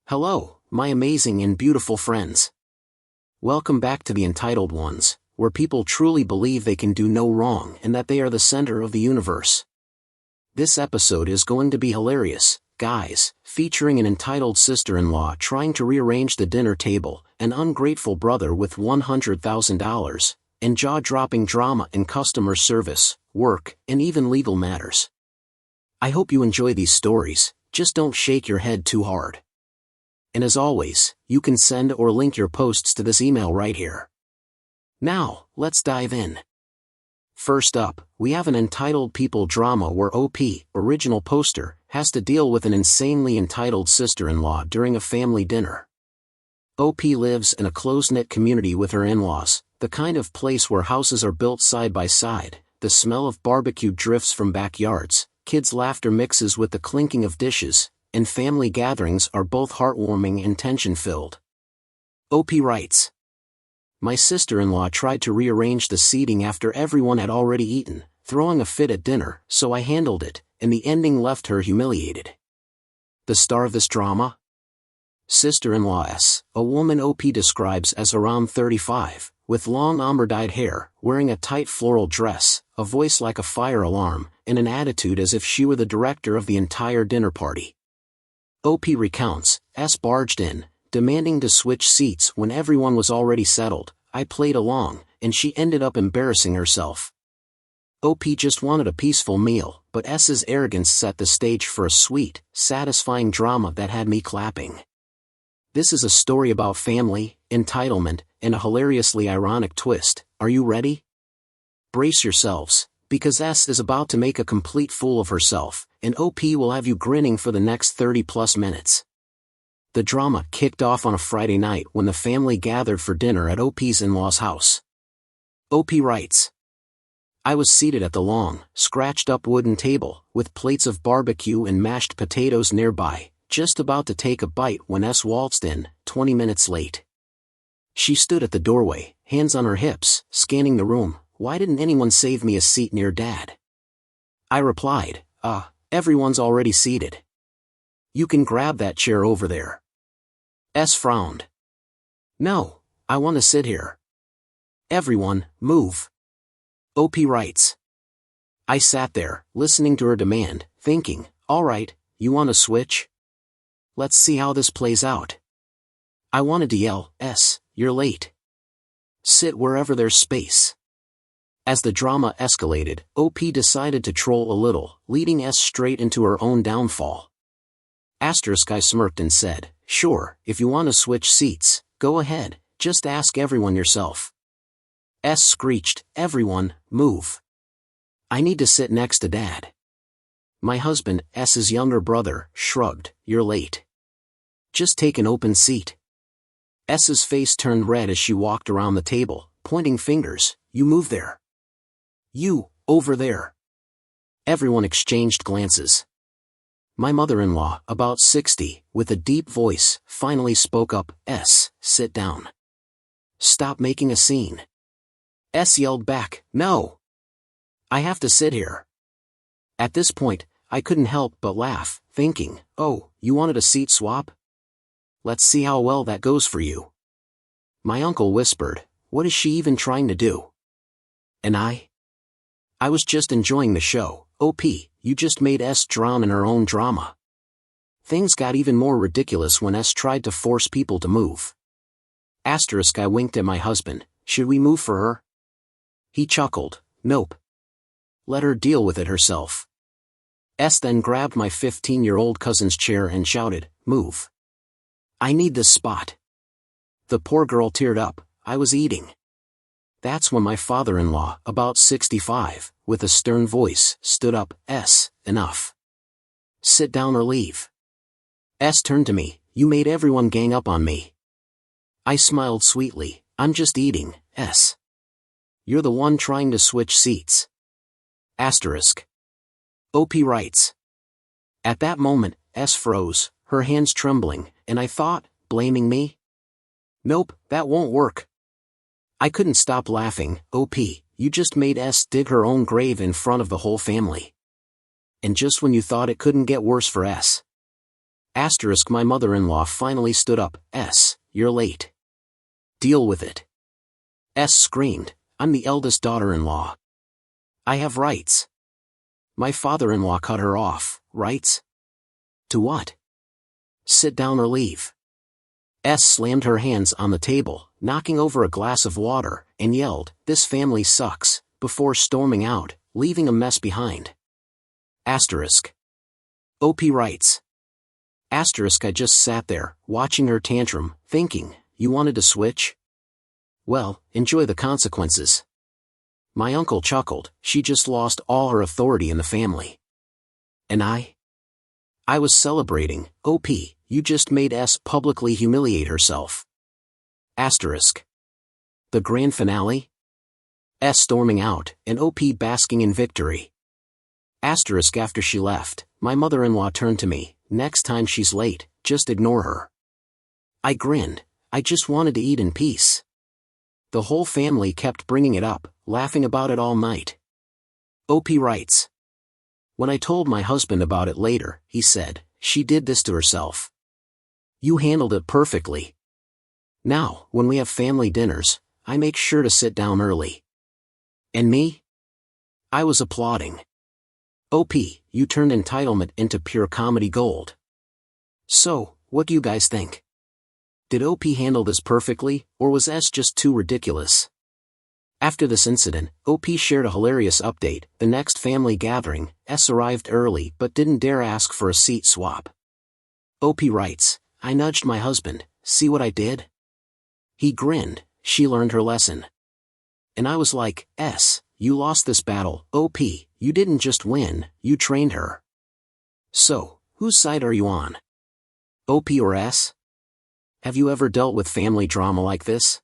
Hello, my amazing and beautiful friends. Welcome back to the Entitled Ones, where people truly believe they can do no wrong and that they are the center of the universe. This episode is going to be hilarious, guys, featuring an entitled sister-in-law trying to rearrange the dinner table, an ungrateful brother with $100,000, and jaw-dropping drama in customer service, work, and even legal matters. I hope you enjoy these stories, just don't shake your head too hard. And as always, you can send or link your posts to this email right here. Now, let's dive in. First up, we have an entitled people drama where OP, original poster, has to deal with an insanely entitled sister-in-law during a family dinner. OP lives in a close-knit community with her in-laws, the kind of place where houses are built side by side, the smell of barbecue drifts from backyards, kids' laughter mixes with the clinking of dishes, and family gatherings are both heartwarming and tension-filled. OP writes, "My sister-in-law tried to rearrange the seating after everyone had already eaten, throwing a fit at dinner, so I handled it, and the ending left her humiliated." The star of this drama? Sister-in-law S, a woman OP describes as around 35, with long ombre-dyed hair, wearing a tight floral dress, a voice like a fire alarm, and an attitude as if she were the director of the entire dinner party. OP recounts, S barged in, demanding to switch seats when everyone was already settled. I played along, and she ended up embarrassing herself. OP just wanted a peaceful meal, but S's arrogance set the stage for a sweet, satisfying drama that had me clapping. This is a story about family, entitlement, and a hilariously ironic twist. Are you ready? Brace yourselves, because S is about to make a complete fool of herself, and OP will have you grinning for the next 30+ minutes. The drama kicked off on a Friday night when the family gathered for dinner at OP's in-laws' house. OP writes, "I was seated at the long, scratched-up wooden table, with plates of barbecue and mashed potatoes nearby, just about to take a bite when S waltzed in, 20 minutes late. She stood at the doorway, hands on her hips, scanning the room. Why didn't anyone save me a seat near Dad?" I replied, everyone's already seated. You can grab that chair over there." S frowned. "No, I want to sit here." "Everyone, move." OP writes, "I sat there, listening to her demand, thinking, all right, you want to switch? Let's see how this plays out." I wanted to yell, "S, you're late. Sit wherever there's space." As the drama escalated, OP decided to troll a little, leading S straight into her own downfall. I smirked and said, "Sure, if you want to switch seats, go ahead, just ask everyone yourself." S screeched, "Everyone, move. I need to sit next to Dad." My husband, S's younger brother, shrugged, "You're late. Just take an open seat." S's face turned red as she walked around the table, pointing fingers, "You move there. You, over there." Everyone exchanged glances. My mother-in-law, about 60, with a deep voice, finally spoke up, "S, sit down. Stop making a scene." S yelled back, "No. I have to sit here." At this point, I couldn't help but laugh, thinking, "Oh, you wanted a seat swap? Let's see how well that goes for you." My uncle whispered, "What is she even trying to do?" And I was just enjoying the show. OP, you just made S drown in her own drama. Things got even more ridiculous when S tried to force people to move. I winked at my husband, "Should we move for her?" He chuckled, "Nope. Let her deal with it herself." S then grabbed my 15-year-old cousin's chair and shouted, "Move. I need this spot." The poor girl teared up. I was eating. That's when my father-in-law, about 65, with a stern voice, stood up, "S, enough. Sit down or leave." S turned to me, "You made everyone gang up on me." I smiled sweetly, "I'm just eating, S. You're the one trying to switch seats." OP writes, "At that moment, S froze, her hands trembling, and I thought, blaming me? Nope, that won't work." I couldn't stop laughing. "OP, you just made S dig her own grave in front of the whole family. And just when you thought it couldn't get worse for S." Asterisk my mother-in-law finally stood up. You're late. Deal with it. Screamed, I'm the eldest daughter-in-law. I have rights. My father-in-law cut her off. Rights? To what? Sit down or leave. Slammed her hands on the table, knocking over a glass of water, and yelled, this family sucks, before storming out, leaving a mess behind. Asterisk. OP writes. Asterisk I just sat there, watching her tantrum, thinking, you wanted to switch? Well, enjoy the consequences. My uncle chuckled, she just lost all her authority in the family. And I was celebrating, OP, you just made S publicly humiliate herself. Asterisk. The grand finale? S storming out, and OP basking in victory. Asterisk after she left, my mother-in-law turned to me, next time she's late, just ignore her. I grinned, I just wanted to eat in peace. The whole family kept bringing it up, laughing about it all night. OP writes. When I told my husband about it later, he said, she did this to herself. You handled it perfectly. Now, when we have family dinners, I make sure to sit down early. And me? I was applauding. OP, you turned entitlement into pure comedy gold. So, what do you guys think? Did OP handle this perfectly, or was S just too ridiculous? After this incident, OP shared a hilarious update. The next family gathering, S arrived early but didn't dare ask for a seat swap. OP writes, I nudged my husband, see what I did? He grinned, she learned her lesson. And I was like, S, you lost this battle, OP, you didn't just win, you trained her. So, whose side are you on? OP or S? Have you ever dealt with family drama like this?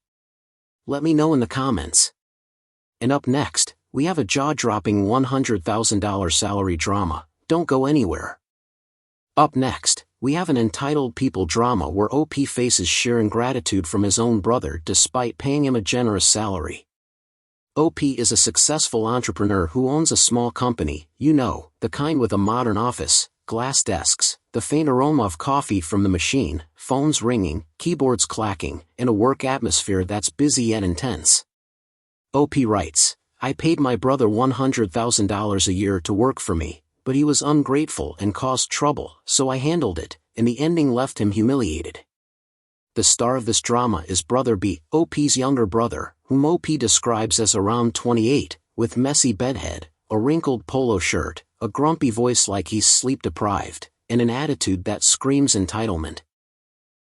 Let me know in the comments. And up next, we have a jaw-dropping $100,000 salary drama. Don't go anywhere. Up next, we have an entitled people drama where OP faces sheer ingratitude from his own brother despite paying him a generous salary. OP is a successful entrepreneur who owns a small company, you know, the kind with a modern office, glass desks, the faint aroma of coffee from the machine, phones ringing, keyboards clacking, and a work atmosphere that's busy yet intense. OP writes, I paid my brother $100,000 a year to work for me, but he was ungrateful and caused trouble, so I handled it, and the ending left him humiliated. The star of this drama is Brother B, OP's younger brother, whom OP describes as around 28, with messy bedhead, a wrinkled polo shirt, a grumpy voice like he's sleep-deprived, and an attitude that screams entitlement.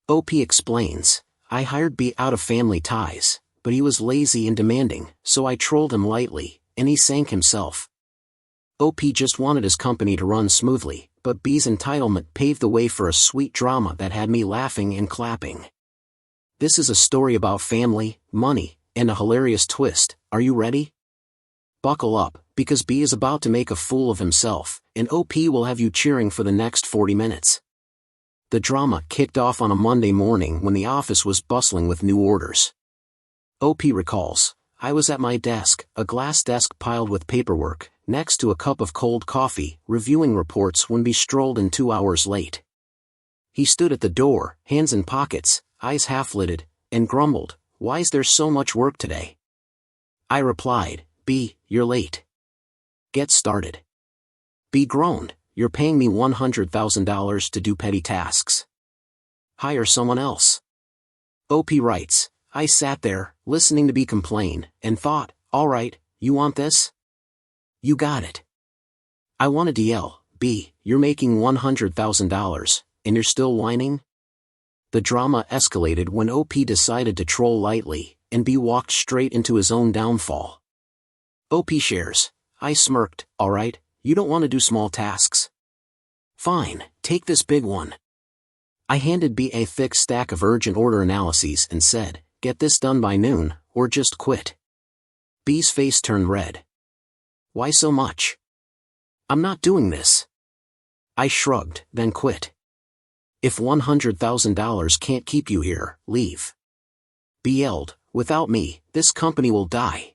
OP explains, I hired B out of family ties, but he was lazy and demanding, so I trolled him lightly, and he sank himself. OP just wanted his company to run smoothly, but B's entitlement paved the way for a sweet drama that had me laughing and clapping. This is a story about family, money, and a hilarious twist. Are you ready? Buckle up, because B is about to make a fool of himself, and OP will have you cheering for the next 40 minutes. The drama kicked off on a Monday morning when the office was bustling with new orders. OP recalls, I was at my desk, a glass desk piled with paperwork, next to a cup of cold coffee, reviewing reports when B strolled in 2 hours late. He stood at the door, hands in pockets, eyes half-lidded, and grumbled, why is there so much work today? I replied, B, you're late. Get started. B groaned, you're paying me $100,000 to do petty tasks. Hire someone else. OP writes, I sat there, listening to B complain, and thought, all right, you want this? You got it. I wanted to yell, B, you're making $100,000, and you're still whining? The drama escalated when OP decided to troll lightly, and B walked straight into his own downfall. OP shares, I smirked, all right, you don't want to do small tasks? Fine, take this big one. I handed B a thick stack of urgent order analyses and said, get this done by noon, or just quit. B's face turned red. Why so much? I'm not doing this. I shrugged, then quit. If $100,000 can't keep you here, leave. B yelled, without me, this company will die.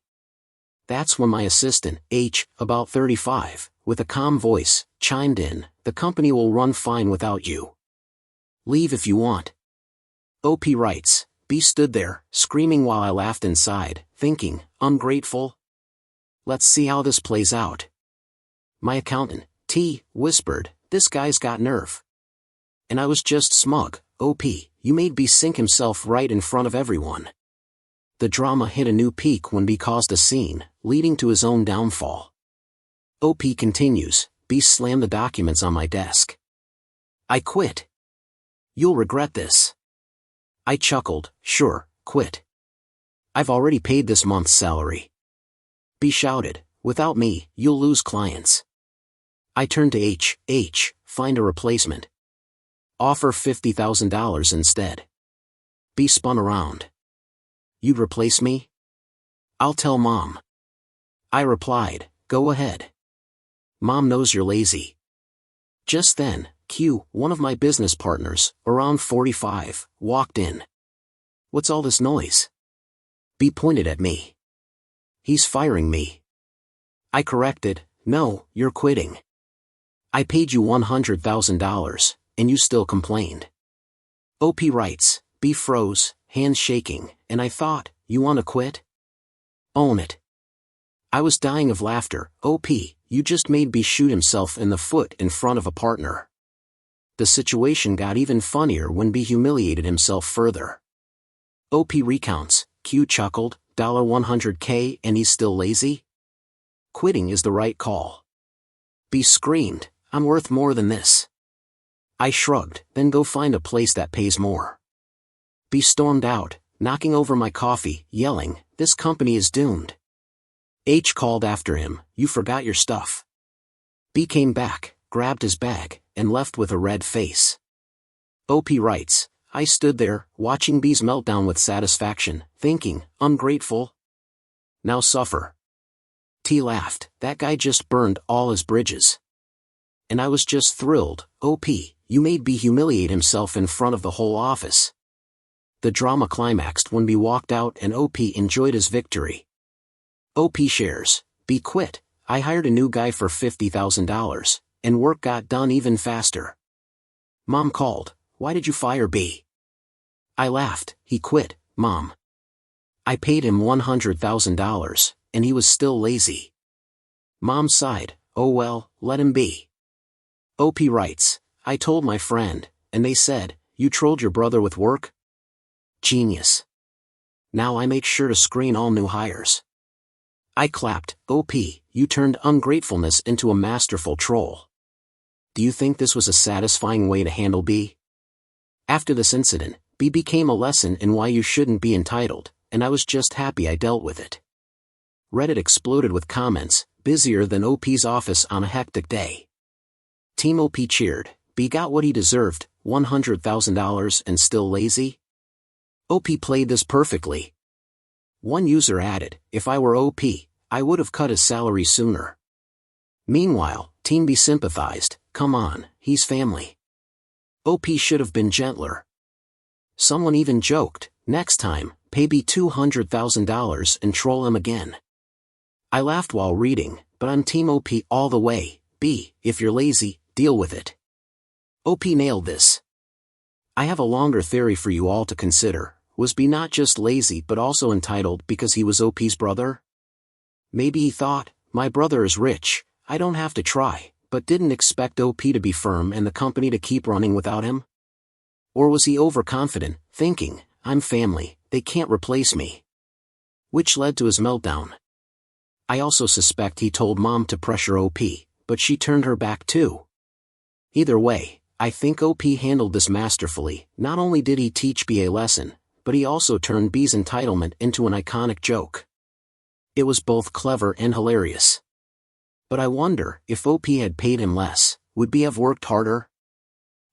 That's when my assistant, H, about 35, with a calm voice, chimed in, the company will run fine without you. Leave if you want. OP writes, B stood there, screaming while I laughed inside, thinking, ungrateful. Let's see how this plays out. My accountant, T, whispered, this guy's got nerve. And I was just smug, OP, you made B sink himself right in front of everyone. The drama hit a new peak when B caused a scene, leading to his own downfall. OP continues, B slammed the documents on my desk. I quit. You'll regret this. I chuckled, sure, quit. I've already paid this month's salary. B shouted, without me, you'll lose clients. I turned to H, find a replacement. Offer $50,000 instead. B spun around. You'd replace me? I'll tell Mom. I replied, go ahead. Mom knows you're lazy. Just then, Q, one of my business partners, around 45, walked in. What's all this noise? B pointed at me. He's firing me. I corrected, no, you're quitting. I paid you $100,000, and you still complained. OP writes, B froze, hands shaking, and I thought, you wanna quit? Own it. I was dying of laughter, OP, you just made B shoot himself in the foot in front of a partner. The situation got even funnier when B humiliated himself further. OP recounts, Q chuckled, $100K and he's still lazy? Quitting is the right call. B screamed, I'm worth more than this. I shrugged, then go find a place that pays more. B stormed out, knocking over my coffee, yelling, this company is doomed. H called after him, you forgot your stuff. B came back, grabbed his bag, and left with a red face. OP writes, I stood there, watching B's meltdown with satisfaction, thinking, ungrateful. Now suffer. T laughed, that guy just burned all his bridges. And I was just thrilled, OP, you made B humiliate himself in front of the whole office. The drama climaxed when B walked out and OP enjoyed his victory. OP shares, B quit, I hired a new guy for $50,000, and work got done even faster. Mom called, why did you fire B? I laughed, he quit, Mom. I paid him $100,000, and he was still lazy. Mom sighed, oh well, let him be. OP writes, I told my friend, and they said, you trolled your brother with work? Genius. Now I make sure to screen all new hires. I clapped, OP, you turned ungratefulness into a masterful troll. Do you think this was a satisfying way to handle B? After this incident, B became a lesson in why you shouldn't be entitled, and I was just happy I dealt with it. Reddit exploded with comments, busier than OP's office on a hectic day. Team OP cheered, B got what he deserved, $100,000 and still lazy? OP played this perfectly. One user added, if I were OP, I would have cut his salary sooner. Meanwhile, Team B sympathized, come on, he's family. OP should have been gentler. Someone even joked, next time, pay B $200,000 and troll him again. I laughed while reading, but I'm Team OP all the way. B, if you're lazy, deal with it. OP nailed this. I have a longer theory for you all to consider. Was B not just lazy but also entitled because he was OP's brother? Maybe he thought, my brother is rich, I don't have to try, but didn't expect OP to be firm and the company to keep running without him? Or was he overconfident, thinking, I'm family, they can't replace me? Which led to his meltdown. I also suspect he told Mom to pressure OP, but she turned her back too. Either way, I think OP handled this masterfully. Not only did he teach B a lesson, but he also turned B's entitlement into an iconic joke. It was both clever and hilarious. But I wonder, if OP had paid him less, would B have worked harder?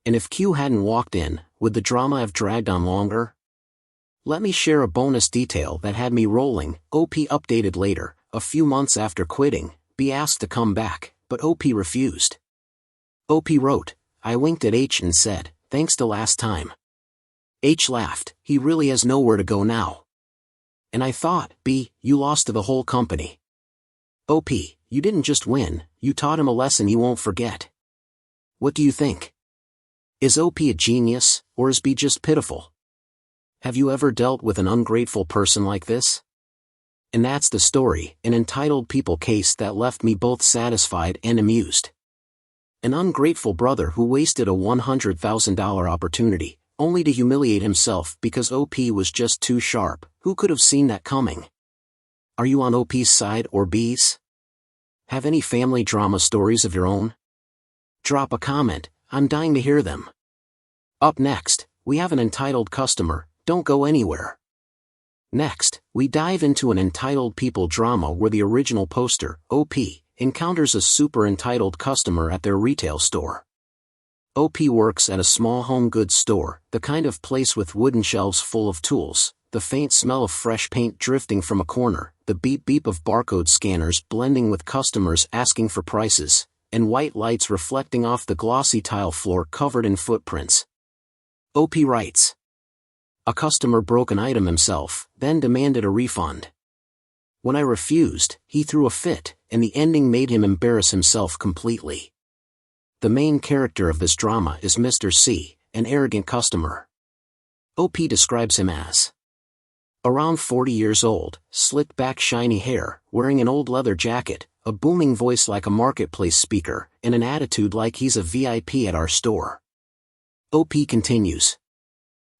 And if Q hadn't walked in, would the drama have dragged on longer? Let me share a bonus detail that had me rolling. OP updated later, a few months after quitting, B asked to come back, but OP refused. OP wrote, I winked at H and said, thanks to last time. H laughed, he really has nowhere to go now. And I thought, B, you lost to the whole company. OP, you didn't just win, you taught him a lesson he won't forget. What do you think? Is OP a genius, or is B just pitiful? Have you ever dealt with an ungrateful person like this? And that's the story, an entitled people case that left me both satisfied and amused. An ungrateful brother who wasted a $100,000 opportunity, only to humiliate himself because OP was just too sharp. Who could have seen that coming? Are you on OP's side or B's? Have any family drama stories of your own? Drop a comment, I'm dying to hear them. Up next, we have an entitled customer. Don't go anywhere. Next, we dive into an entitled people drama where the original poster, OP, encounters a super entitled customer at their retail store. OP works at a small home goods store, the kind of place with wooden shelves full of tools, the faint smell of fresh paint drifting from a corner, the beep-beep of barcode scanners blending with customers asking for prices, and white lights reflecting off the glossy tile floor covered in footprints. OP writes. A customer broke an item himself, then demanded a refund. When I refused, he threw a fit, and the ending made him embarrass himself completely. The main character of this drama is Mr. C, an arrogant customer. OP describes him as around 40 years old, slicked-back shiny hair, wearing an old leather jacket, a booming voice like a marketplace speaker, and an attitude like he's a VIP at our store. OP continues.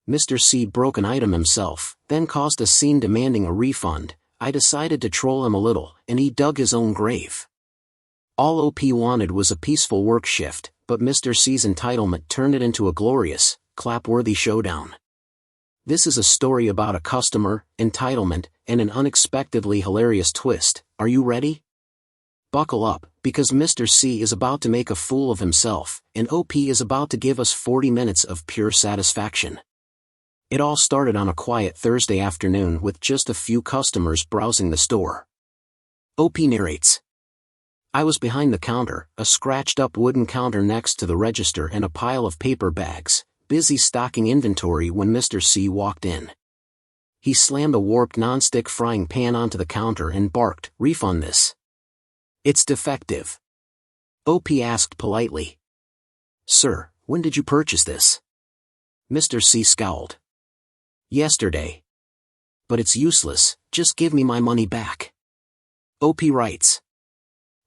Mr. C broke an item himself, then caused a scene demanding a refund. I decided to troll him a little, and he dug his own grave. All OP wanted was a peaceful work shift, but Mr. C's entitlement turned it into a glorious, clap-worthy showdown. This is a story about a customer, entitlement, and an unexpectedly hilarious twist. Are you ready? Buckle up, because Mr. C is about to make a fool of himself, and OP is about to give us 40 minutes of pure satisfaction. It all started on a quiet Thursday afternoon with just a few customers browsing the store. OP narrates. I was behind the counter, a scratched-up wooden counter next to the register and a pile of paper bags, busy stocking inventory when Mr. C walked in. He slammed a warped non-stick frying pan onto the counter and barked, "Refund this. It's defective." OP asked politely. "Sir, when did you purchase this?" Mr. C scowled. "Yesterday. But it's useless, just give me my money back." OP writes.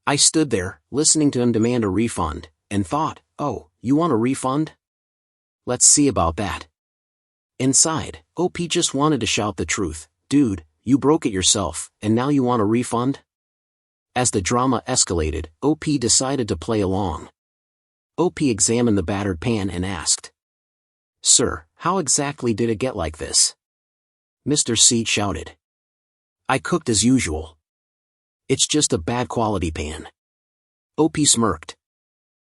I stood there, listening to him demand a refund, and thought, oh, you want a refund? Let's see about that. Inside, OP just wanted to shout the truth. Dude, you broke it yourself, and now you want a refund? As the drama escalated, OP decided to play along. OP examined the battered pan and asked, "Sir, how exactly did it get like this?" Mr. C shouted. "I cooked as usual. It's just a bad quality pan." OP smirked.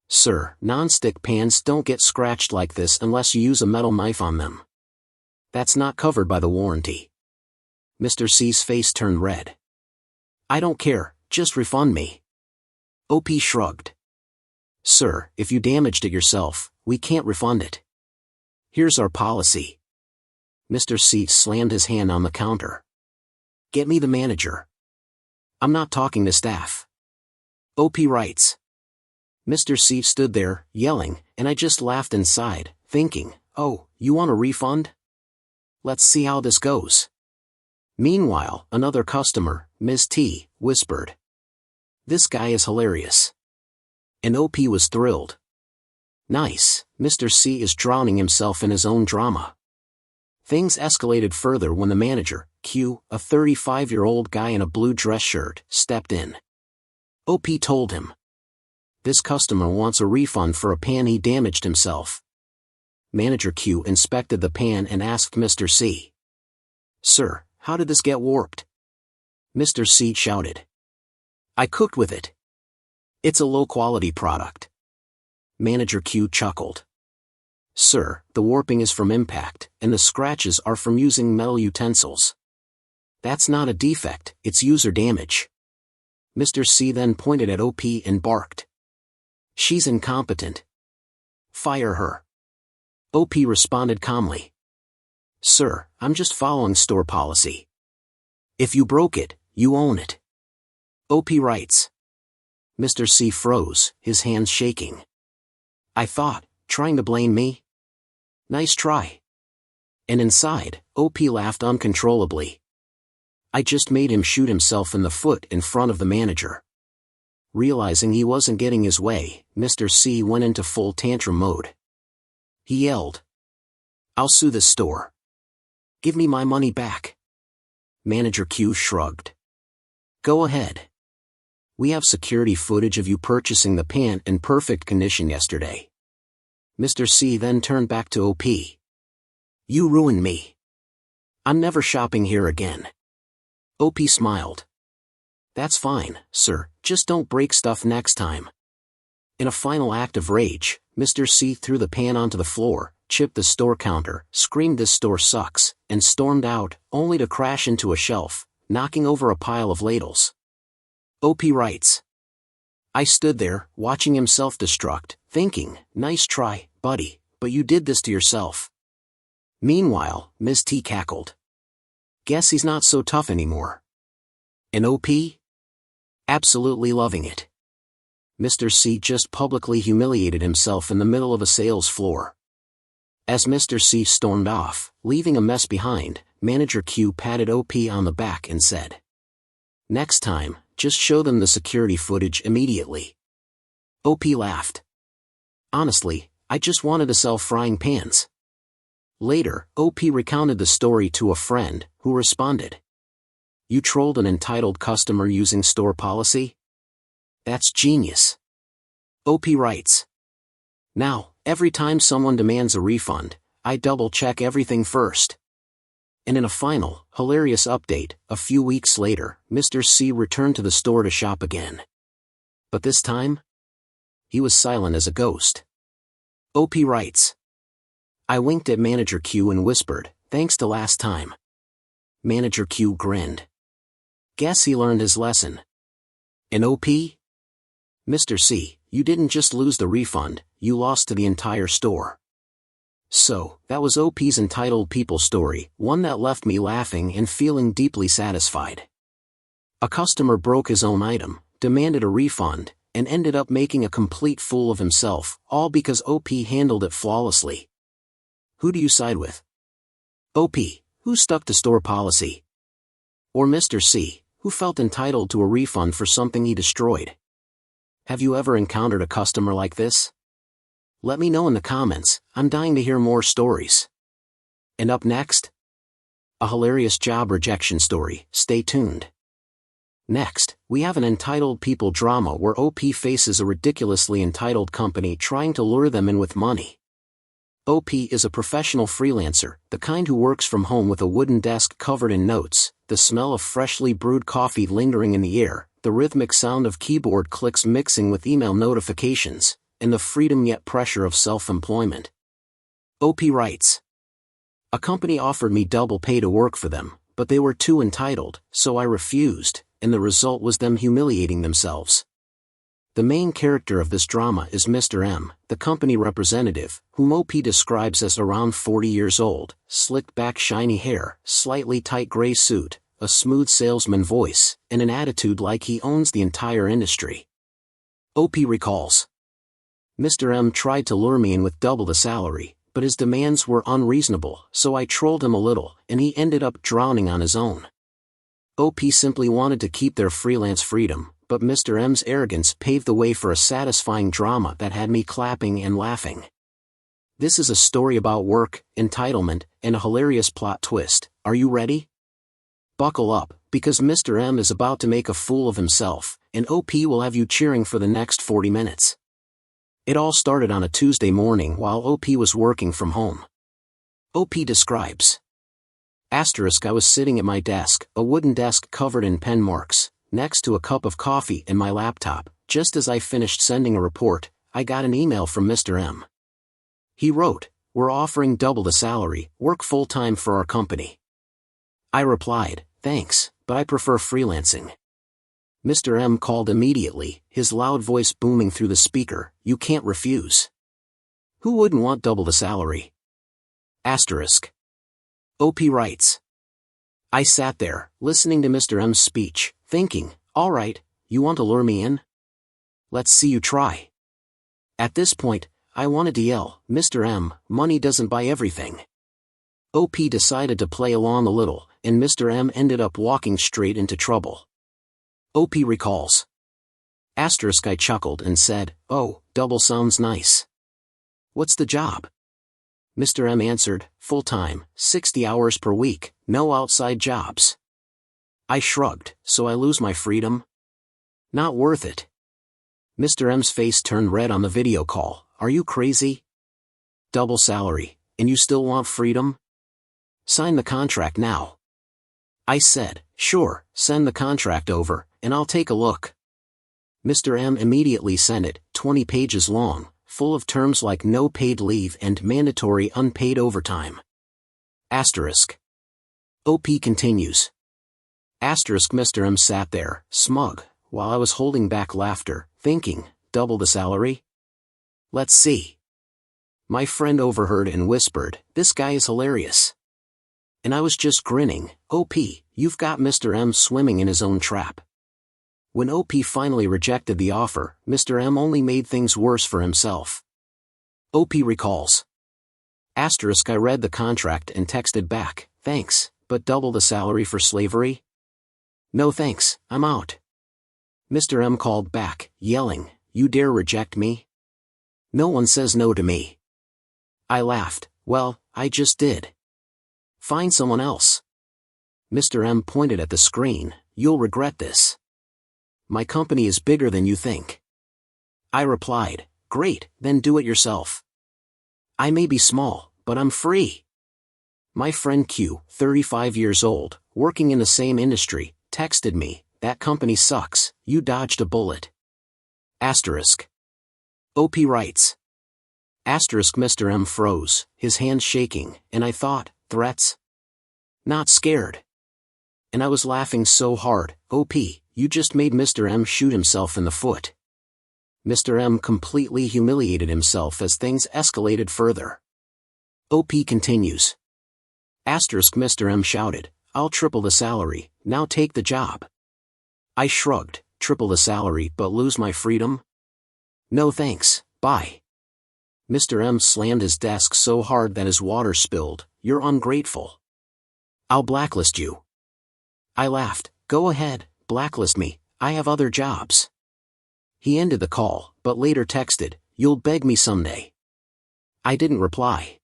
"Sir, non-stick pans don't get scratched like this unless you use a metal knife on them. That's not covered by the warranty." Mr. C's face turned red. "I don't care, just refund me." OP shrugged. "Sir, if you damaged it yourself, we can't refund it. Here's our policy." Mr. C slammed his hand on the counter. "Get me the manager. I'm not talking to staff." OP writes. Mr. C stood there, yelling, and I just laughed inside, thinking, oh, you want a refund? Let's see how this goes. Meanwhile, another customer, Ms. T, whispered, "This guy is hilarious." And OP was thrilled. Nice, Mr. C is drowning himself in his own drama. Things escalated further when the manager, Q, a 35-year-old guy in a blue dress shirt, stepped in. OP told him. This customer wants a refund for a pan he damaged himself. Manager Q inspected the pan and asked Mr. C. "Sir, how did this get warped?" Mr. C shouted. "I cooked with it. It's a low-quality product." Manager Q chuckled. "Sir, the warping is from impact, and the scratches are from using metal utensils. That's not a defect, it's user damage." Mr. C then pointed at OP and barked. "She's incompetent. Fire her." OP responded calmly. "Sir, I'm just following store policy. If you broke it, you own it." OP writes. Mr. C froze, his hands shaking. I thought, trying to blame me? Nice try. And inside, OP laughed uncontrollably. I just made him shoot himself in the foot in front of the manager. Realizing he wasn't getting his way, Mr. C went into full tantrum mode. He yelled, "I'll sue this store. Give me my money back." Manager Q shrugged. "Go ahead. We have security footage of you purchasing the pant in perfect condition yesterday." Mr. C then turned back to OP. "You ruined me. I'm never shopping here again." OP smiled. "That's fine, sir, just don't break stuff next time." In a final act of rage, Mr. C threw the pan onto the floor, chipped the store counter, screamed "This store sucks," and stormed out, only to crash into a shelf, knocking over a pile of ladles. OP writes, "I stood there, watching him self-destruct, thinking, nice try, buddy, but you did this to yourself." Meanwhile, Ms. T cackled. "Guess he's not so tough anymore." And OP? Absolutely loving it. Mr. C just publicly humiliated himself in the middle of a sales floor. As Mr. C stormed off, leaving a mess behind, Manager Q patted OP on the back and said, "Next time, just show them the security footage immediately." OP laughed. "Honestly, I just wanted to sell frying pans." Later, OP recounted the story to a friend, who responded, "You trolled an entitled customer using store policy? That's genius." OP writes, "Now, every time someone demands a refund, I double-check everything first." And in a final, hilarious update, a few weeks later, Mr. C returned to the store to shop again. But this time, he was silent as a ghost. OP writes, "I winked at Manager Q and whispered, 'Thanks to last time.' Manager Q grinned. Guess he learned his lesson." And OP? "Mr. C, you didn't just lose the refund, you lost to the entire store." So, that was OP's Entitled People story, one that left me laughing and feeling deeply satisfied. A customer broke his own item, demanded a refund, and ended up making a complete fool of himself, all because OP handled it flawlessly. Who do you side with? OP, who stuck to store policy? Or Mr. C, who felt entitled to a refund for something he destroyed? Have you ever encountered a customer like this? Let me know in the comments, I'm dying to hear more stories. And up next? A hilarious job rejection story, stay tuned. Next, we have an entitled people drama where OP faces a ridiculously entitled company trying to lure them in with money. OP is a professional freelancer, the kind who works from home with a wooden desk covered in notes, the smell of freshly brewed coffee lingering in the air, the rhythmic sound of keyboard clicks mixing with email notifications, and the freedom yet pressure of self-employment. OP writes, "A company offered me double pay to work for them, but they were too entitled, so I refused, and the result was them humiliating themselves." The main character of this drama is Mr. M, the company representative, whom OP describes as around 40 years old, slicked back shiny hair, slightly tight gray suit, a smooth salesman voice, and an attitude like he owns the entire industry. OP recalls, "Mr. M tried to lure me in with double the salary, but his demands were unreasonable, so I trolled him a little, and he ended up drowning on his own." OP simply wanted to keep their freelance freedom, but Mr. M's arrogance paved the way for a satisfying drama that had me clapping and laughing. This is a story about work, entitlement, and a hilarious plot twist. Are you ready? Buckle up, because Mr. M is about to make a fool of himself, and OP will have you cheering for the next 40 minutes. It all started on a Tuesday morning while OP was working from home. OP describes, "I was sitting at my desk, a wooden desk covered in pen marks, next to a cup of coffee and my laptop. Just as I finished sending a report, I got an email from Mr. M. He wrote, 'We're offering double the salary, work full-time for our company.' I replied, 'Thanks, but I prefer freelancing.' Mr. M called immediately, his loud voice booming through the speaker, 'You can't refuse. Who wouldn't want double the salary?' OP writes, "I sat there, listening to Mr. M's speech, thinking, all right, you want to lure me in? Let's see you try." At this point, I wanted to yell, "Mr. M, money doesn't buy everything." OP decided to play along a little, and Mr. M ended up walking straight into trouble. OP recalls. I chuckled and said, "Oh, double sounds nice. What's the job?" Mr. M answered, "Full-time, 60 hours per week, no outside jobs." I shrugged, "So I lose my freedom?" "Not worth it." Mr. M's face turned red on the video call. "Are you crazy? Double salary, and you still want freedom? Sign the contract now." I said, "Sure, send the contract over, and I'll take a look." Mr. M immediately sent it, 20 pages long, full of terms like no paid leave and mandatory unpaid overtime. OP continues. Mr. M sat there, smug, while I was holding back laughter, thinking, double the salary? Let's see. My friend overheard and whispered, "This guy is hilarious." And I was just grinning. "OP, you've got Mr. M swimming in his own trap." When OP finally rejected the offer, Mr. M only made things worse for himself. OP recalls. I read the contract and texted back, "Thanks, but double the salary for slavery?" "No thanks, I'm out." Mr. M called back, yelling, "You dare reject me? No one says no to me." I laughed, "Well, I just did. Find someone else." Mr. M pointed at the screen, "You'll regret this. My company is bigger than you think." I replied, "Great, then do it yourself. I may be small, but I'm free." My friend Q, 35 years old, working in the same industry, texted me, "That company sucks, you dodged a bullet." OP writes. Mr. M froze, his hands shaking, and I thought, threats? Not scared. And I was laughing so hard, "OP, you just made Mr. M shoot himself in the foot." Mr. M completely humiliated himself as things escalated further. OP continues. Mr. M shouted, "I'll triple the salary, now take the job." I shrugged, "Triple the salary but lose my freedom? No thanks, bye." Mr. M slammed his desk so hard that his water spilled. "You're ungrateful. I'll blacklist you." I laughed, "Go ahead, blacklist me, I have other jobs." He ended the call, but later texted, "You'll beg me someday." I didn't reply.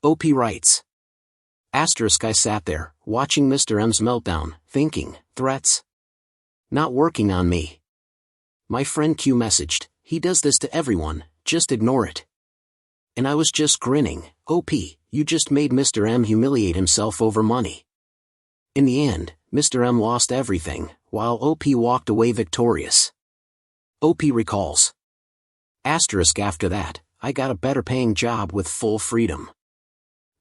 OP writes. I sat there, watching Mr. M's meltdown, thinking, threats? Not working on me. My friend Q messaged, "He does this to everyone, just ignore it." And I was just grinning, "OP, you just made Mr. M humiliate himself over money." In the end, Mr. M lost everything, while OP walked away victorious. OP recalls. After that, I got a better paying job with full freedom.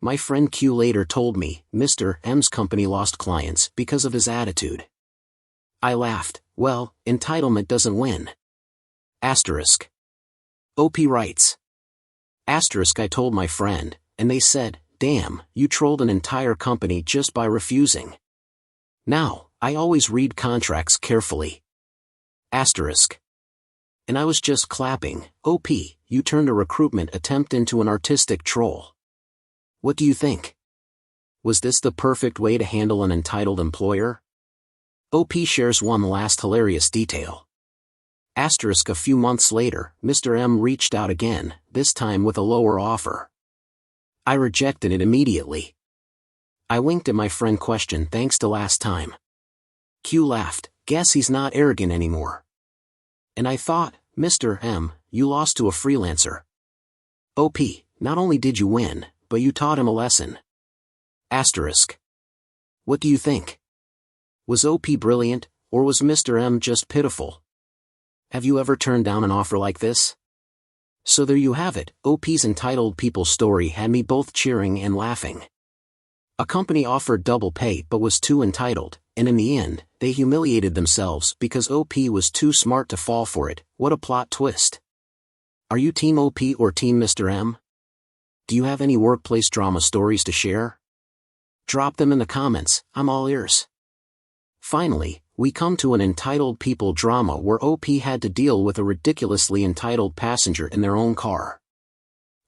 My friend Q later told me, Mr. M's company lost clients because of his attitude. I laughed, "Well, entitlement doesn't win." OP writes. I told my friend, and they said, "Damn, you trolled an entire company just by refusing." Now, I always read contracts carefully. And I was just clapping, "OP, you turned a recruitment attempt into an artistic troll." What do you think? Was this the perfect way to handle an entitled employer? OP shares one last hilarious detail. A few months later, Mr. M reached out again, this time with a lower offer. I rejected it immediately. I winked at my friend question thanks to last time. Q laughed, "Guess he's not arrogant anymore." And I thought, Mr. M, you lost to a freelancer. OP, not only did you win, but you taught him a lesson. What do you think? Was OP brilliant, or was Mr. M just pitiful? Have you ever turned down an offer like this? So there you have it, OP's entitled people story had me both cheering and laughing. A company offered double pay but was too entitled, and in the end, they humiliated themselves because OP was too smart to fall for it. What a plot twist. Are you Team OP or Team Mr. M? Do you have any workplace drama stories to share? Drop them in the comments, I'm all ears. Finally, we come to an entitled people drama where OP had to deal with a ridiculously entitled passenger in their own car.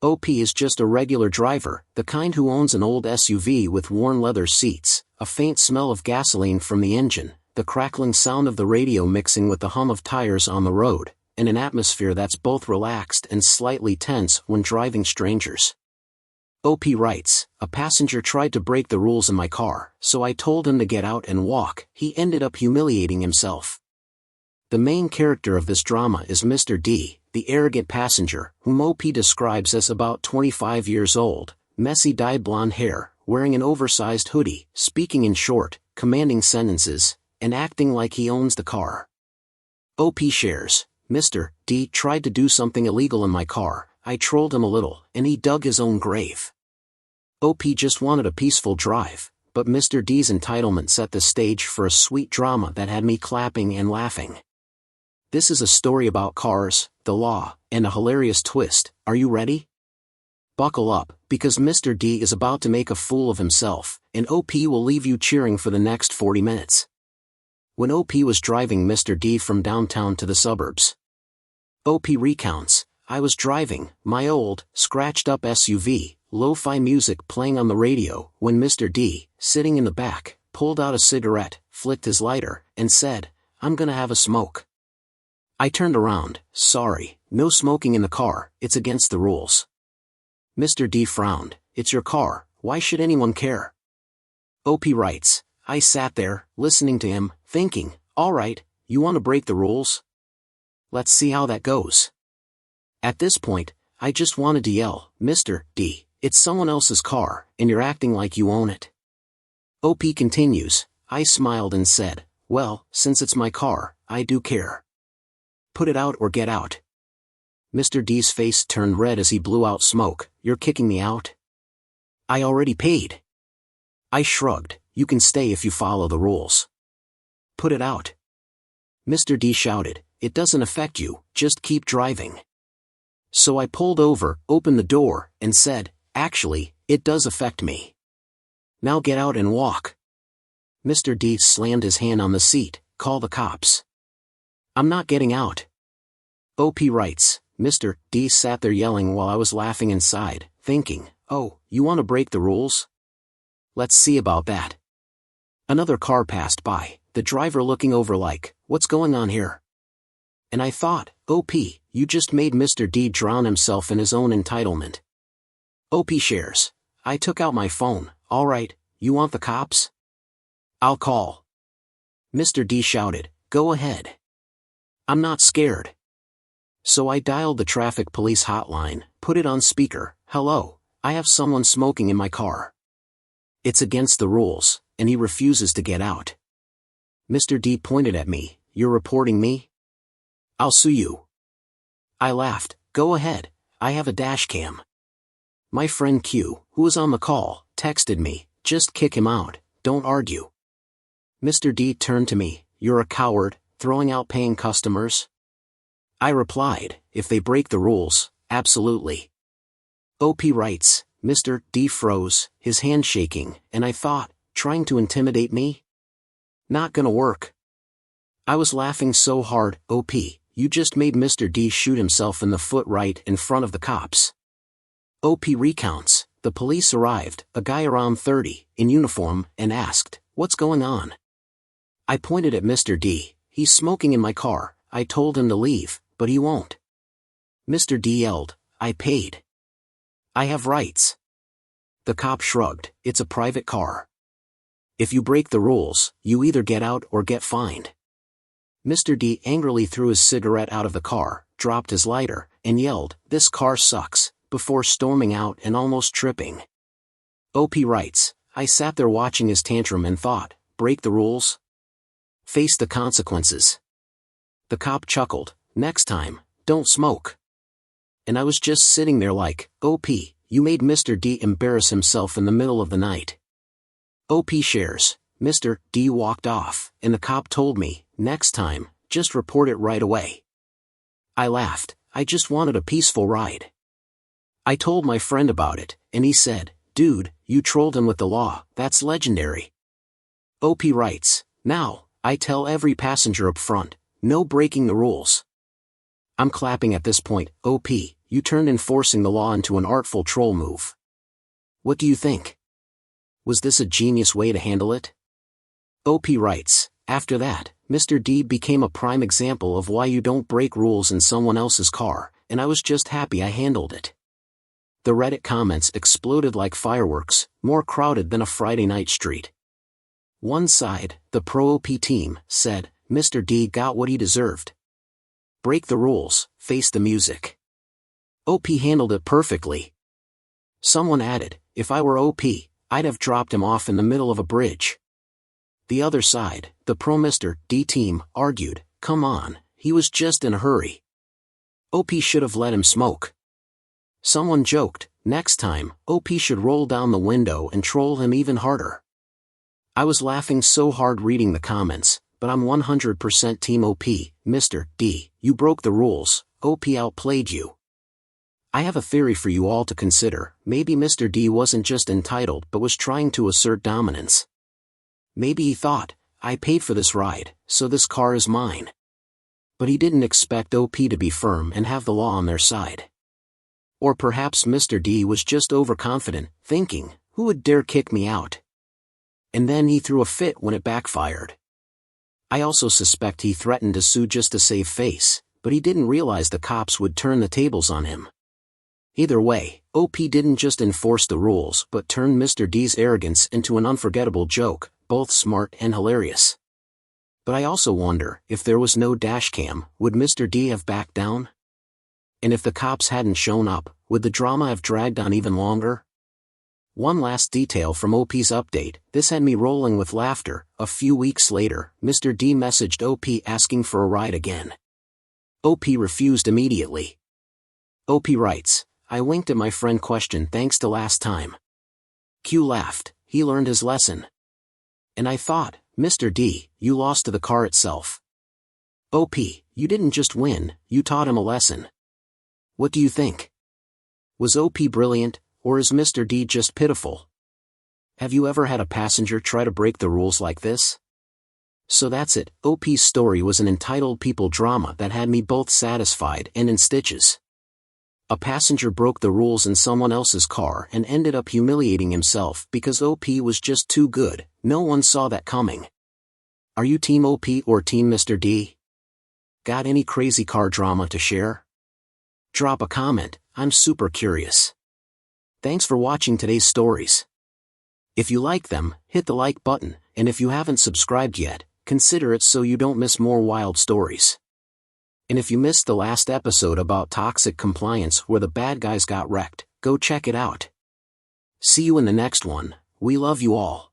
OP is just a regular driver, the kind who owns an old SUV with worn leather seats, a faint smell of gasoline from the engine, the crackling sound of the radio mixing with the hum of tires on the road, and an atmosphere that's both relaxed and slightly tense when driving strangers. OP writes, a passenger tried to break the rules in my car, so I told him to get out and walk. He ended up humiliating himself. The main character of this drama is Mr. D, the arrogant passenger, whom OP describes as about 25 years old, messy dyed blonde hair, wearing an oversized hoodie, speaking in short, commanding sentences, and acting like he owns the car. OP shares, Mr. D tried to do something illegal in my car. I trolled him a little, and he dug his own grave. OP just wanted a peaceful drive, but Mr. D's entitlement set the stage for a sweet drama that had me clapping and laughing. This is a story about cars, the law, and a hilarious twist. Are you ready? Buckle up, because Mr. D is about to make a fool of himself, and OP will leave you cheering for the next 40 minutes. When OP was driving Mr. D from downtown to the suburbs. OP recounts, I was driving my old, scratched-up SUV, lo-fi music playing on the radio, when Mr. D, sitting in the back, pulled out a cigarette, flicked his lighter, and said, I'm gonna have a smoke. I turned around, sorry, no smoking in the car, it's against the rules. Mr. D frowned, it's your car, why should anyone care? OP writes, I sat there, listening to him, thinking, alright, you want to break the rules? Let's see how that goes. At this point, I just wanted to yell, Mr. D, it's someone else's car, and you're acting like you own it. OP continues, I smiled and said, well, since it's my car, I do care. Put it out or get out. Mr. D's face turned red as he blew out smoke, you're kicking me out? I already paid. I shrugged, you can stay if you follow the rules. Put it out. Mr. D shouted, it doesn't affect you, just keep driving. So I pulled over, opened the door, and said, actually, it does affect me. Now get out and walk. Mr. D slammed his hand on the seat, call the cops. I'm not getting out. OP writes, Mr. D sat there yelling while I was laughing inside, thinking, oh, you want to break the rules? Let's see about that. Another car passed by, the driver looking over like, what's going on here? And I thought, OP, you just made Mr. D drown himself in his own entitlement. OP shares, I took out my phone, alright, you want the cops? I'll call. Mr. D shouted, go ahead. I'm not scared. So I dialed the traffic police hotline, put it on speaker, hello, I have someone smoking in my car. It's against the rules, and he refuses to get out. Mr. D pointed at me, you're reporting me? I'll sue you. I laughed, go ahead, I have a dash cam. My friend Q, who was on the call, texted me, just kick him out, don't argue. Mr. D turned to me, you're a coward, throwing out paying customers? I replied, if they break the rules, absolutely. OP writes, Mr. D froze, his hand shaking, and I thought, trying to intimidate me? Not gonna work. I was laughing so hard, OP, you just made Mr. D shoot himself in the foot right in front of the cops. OP recounts, the police arrived, a guy around 30, in uniform, and asked, what's going on? I pointed at Mr. D, he's smoking in my car, I told him to leave, but he won't. Mr. D yelled, I paid. I have rights. The cop shrugged, it's a private car. If you break the rules, you either get out or get fined. Mr. D angrily threw his cigarette out of the car, dropped his lighter, and yelled, this car sucks, before storming out and almost tripping. OP writes, I sat there watching his tantrum and thought, break the rules? Face the consequences. The cop chuckled, next time, don't smoke. And I was just sitting there like, OP, you made Mr. D embarrass himself in the middle of the night. OP shares, Mr. D walked off, and the cop told me, next time, just report it right away. I laughed, I just wanted a peaceful ride. I told my friend about it, and he said, dude, you trolled him with the law, that's legendary. OP writes, now, I tell every passenger up front, no breaking the rules. I'm clapping at this point. OP, you turned enforcing the law into an artful troll move. What do you think? Was this a genius way to handle it? OP writes, after that, Mr. D became a prime example of why you don't break rules in someone else's car, and I was just happy I handled it. The Reddit comments exploded like fireworks, more crowded than a Friday night street. One side, the pro-OP team, said, Mr. D got what he deserved. Break the rules, face the music. OP handled it perfectly. Someone added, if I were OP, I'd have dropped him off in the middle of a bridge. The other side, the pro-Mr. D team, argued, come on, he was just in a hurry. OP should have let him smoke. Someone joked, next time, OP should roll down the window and troll him even harder. I was laughing so hard reading the comments, but I'm 100% Team OP, Mr. D, you broke the rules, OP outplayed you. I have a theory for you all to consider. Maybe Mr. D wasn't just entitled but was trying to assert dominance. Maybe he thought, I paid for this ride, so this car is mine. But he didn't expect OP to be firm and have the law on their side. Or perhaps Mr. D was just overconfident, thinking, who would dare kick me out? And then he threw a fit when it backfired. I also suspect he threatened to sue just to save face, but he didn't realize the cops would turn the tables on him. Either way, OP didn't just enforce the rules but turned Mr. D's arrogance into an unforgettable joke, both smart and hilarious. But I also wonder, if there was no dashcam, would Mr. D have backed down? And if the cops hadn't shown up, would the drama have dragged on even longer? One last detail from OP's update, this had me rolling with laughter. A few weeks later, Mr. D messaged OP asking for a ride again. OP refused immediately. OP writes, I winked at my friend thanks to last time. Q laughed, he learned his lesson. And I thought, Mr. D, you lost to the car itself. OP, you didn't just win, you taught him a lesson. What do you think? Was OP brilliant, or is Mr. D just pitiful? Have you ever had a passenger try to break the rules like this? So that's it, OP's story was an entitled people drama that had me both satisfied and in stitches. A passenger broke the rules in someone else's car and ended up humiliating himself because OP was just too good. No one saw that coming. Are you Team OP or Team Mr. D? Got any crazy car drama to share? Drop a comment, I'm super curious. Thanks for watching today's stories. If you like them, hit the like button, and if you haven't subscribed yet, consider it so you don't miss more wild stories. And if you missed the last episode about toxic compliance where the bad guys got wrecked, go check it out. See you in the next one. We love you all.